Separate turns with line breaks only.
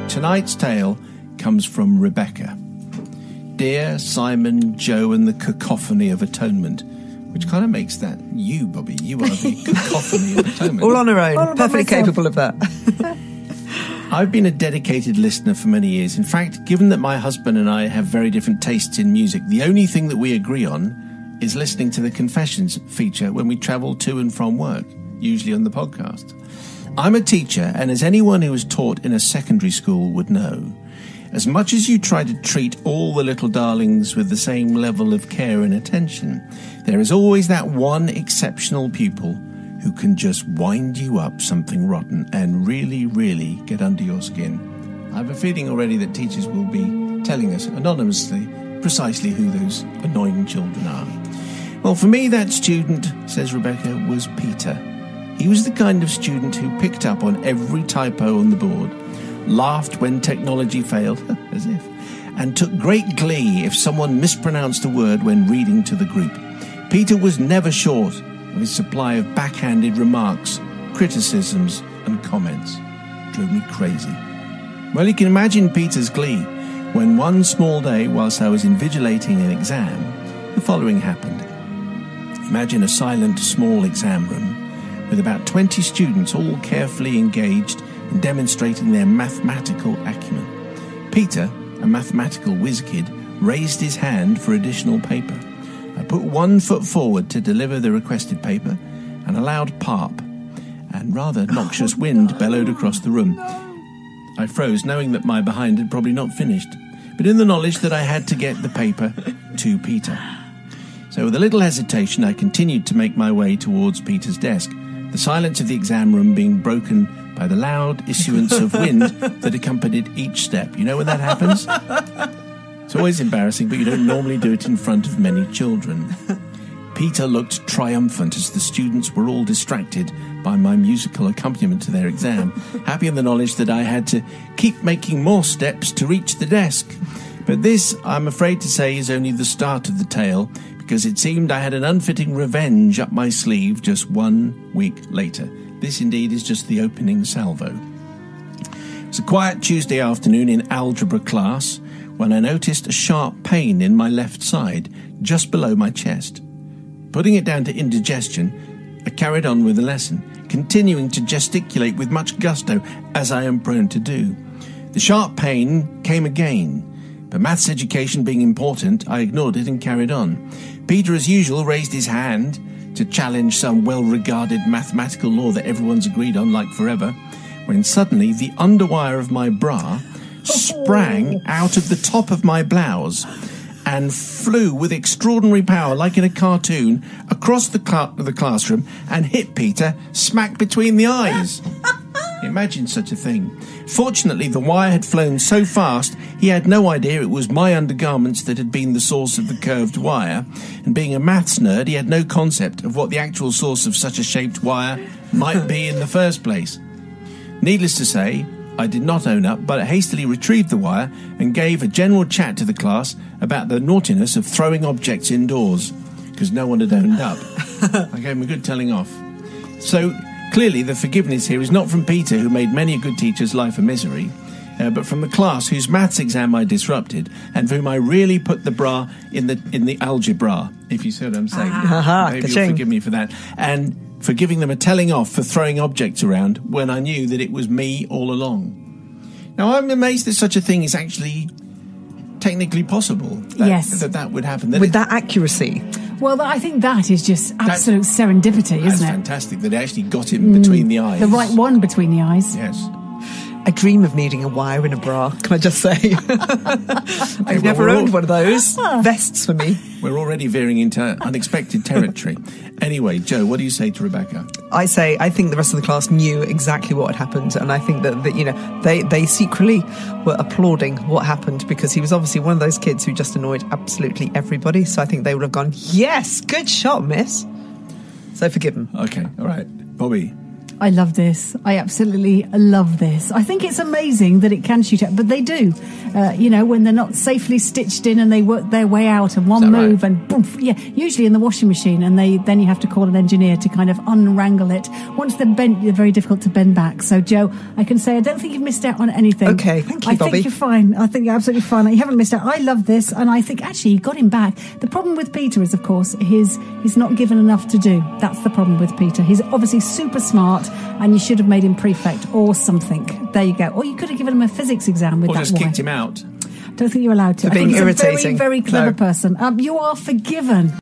Tonight's tale comes from Rebecca. Dear Simon, Joe and the Cacophony of Atonement, which kind of makes that you, Bobby. You are the Cacophony of Atonement.
All on her own, perfectly capable of that.
I've been a dedicated listener for many years. In fact, given that my husband and I have very different tastes in music, the only thing that we agree on is listening to the Confessions feature when we travel to and from work, usually on the podcast. I'm a teacher, and as anyone who was taught in a secondary school would know, as much as you try to treat all the little darlings with the same level of care and attention, there is always that one exceptional pupil who can just wind you up something rotten and really, really get under your skin. I have a feeling already that teachers will be telling us anonymously precisely who those annoying children are. Well, for me, that student, says Rebecca, was Peter. He was the kind of student who picked up on every typo on the board, laughed when technology failed, as if, and took great glee if someone mispronounced a word when reading to the group. Peter was never short of his supply of backhanded remarks, criticisms and comments. Drove me crazy. Well, you can imagine Peter's glee when one small day, whilst I was invigilating an exam, the following happened. Imagine a silent, small exam room with about 20 students all carefully engaged in demonstrating their mathematical acumen. Peter, a mathematical whiz kid, raised his hand for additional paper. I put one foot forward to deliver the requested paper, and a loud "parp" and rather noxious wind bellowed across the room. I froze, knowing that my behind had probably not finished, but in the knowledge that I had to get the paper to Peter. So with a little hesitation, I continued to make my way towards Peter's desk, the silence of the exam room being broken by the loud issuance of wind that accompanied each step. You know when that happens? It's always embarrassing, but you don't normally do it in front of many children. Peter looked triumphant as the students were all distracted by my musical accompaniment to their exam, happy in the knowledge that I had to keep making more steps to reach the desk. But this, I'm afraid to say, is only the start of the tale, because it seemed I had an unfitting revenge up my sleeve just 1 week later. This indeed is just the opening salvo. It was a quiet Tuesday afternoon in algebra class when I noticed a sharp pain in my left side, just below my chest. Putting it down to indigestion, I carried on with the lesson, continuing to gesticulate with much gusto, as I am prone to do. The sharp pain came again, but maths education being important, I ignored it and carried on. Peter, as usual, raised his hand to challenge some well-regarded mathematical law that everyone's agreed on like forever, when suddenly the underwire of my bra sprang out of the top of my blouse and flew with extraordinary power, like in a cartoon, across the classroom and hit Peter smack between the eyes. Imagine such a thing. Fortunately, the wire had flown so fast, he had no idea it was my undergarments that had been the source of the curved wire, and being a maths nerd, he had no concept of what the actual source of such a shaped wire might be in the first place. Needless to say, I did not own up, but hastily retrieved the wire and gave a general chat to the class about the naughtiness of throwing objects indoors, because no one had owned up. I gave him a good telling off. So, clearly the forgiveness here is not from Peter, who made many a good teacher's life a misery, but from the class whose maths exam I disrupted, and for whom I really put the bra in the algebra, if you see what I'm saying. Maybe you'll forgive me for that. And for giving them a telling off for throwing objects around when I knew that it was me all along. Now, I'm amazed that such a thing is actually technically possible. That would happen.
With that accuracy.
Well, I think that is just absolute serendipity, isn't it?
That's fantastic that it actually got him between the eyes.
The right one between the eyes.
Yes.
I dream of needing a wire in a bra, can I just say? I've never owned one of those. Vests for me.
We're already veering into unexpected territory. Anyway, Joe, what do you say to Rebecca?
I think the rest of the class knew exactly what had happened, and I think that they secretly were applauding what happened, because he was obviously one of those kids who just annoyed absolutely everybody. So I think they would have gone, yes, good shot, miss. So forgive him.
Okay, all right. Bobby?
I love this. I absolutely love this. I think it's amazing that it can shoot out, but they do. When they're not safely stitched in and they work their way out and one move right? And boom, yeah, usually in the washing machine, and then you have to call an engineer to kind of unwrangle it. Once they're bent, they're very difficult to bend back. So, Jo, I can say I don't think you've missed out on anything.
Okay, thank you, Bobby.
I think you're fine. I think you're absolutely fine. You haven't missed out. I love this, and I think actually you got him back. The problem with Peter is, of course, he's not given enough to do. That's the problem with Peter. He's obviously super smart, and you should have made him prefect or something. There you go. Or you could have given him a physics exam with that.
Or just kicked him out.
Don't think you're allowed to.
For being
I think
irritating.
He's a very, very clever person. You are forgiven.